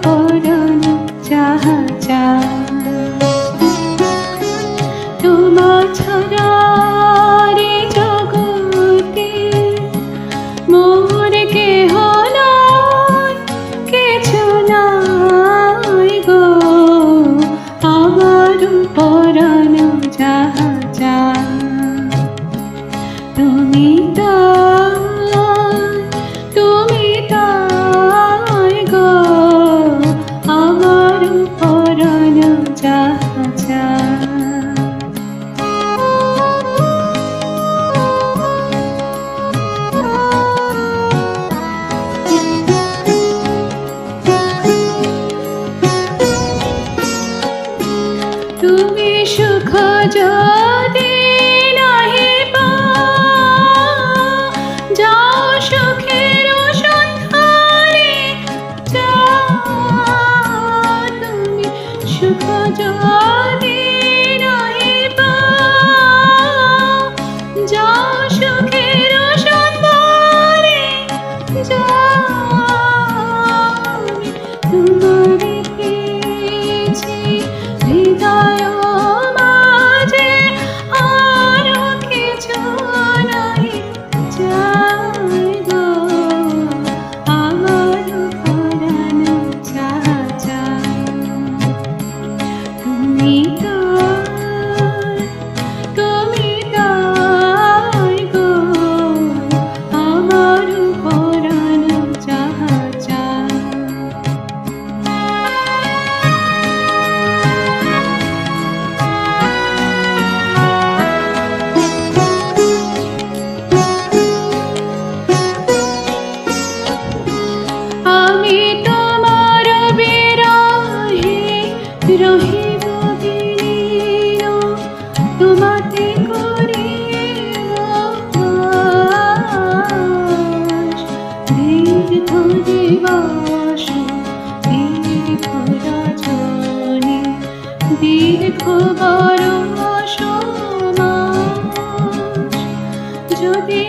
পরাণ যাহা চায় তোমার ছাড়া রে জগতে মোর কেহ নাই, কিছু নাই গো। আমার পরাণ যাহা চায় তুমি তাই গো। আমার পরাণ যাহা চায় তুমি সুখ যদি নাহি পাও, যাও সুখের সন্ধানে যাও। তুমি সুখ যদি নাহি পাও, যাও সুখের সন্ধানে যাও। তোমারে পেয়েছি হৃদয় মাঝে, আর কিছু নাই চাই গো। আমার পরাণ যাহা চায় তুমি তাই গো। আমার পরাণ যাহা চায় আমি তোমার বিরহে রহিব বিলীন, তোমাতে করিব বাস। দীর্ঘ দিবস দীর্ঘ রজনী, দীর্ঘ বরষ মাস, যদি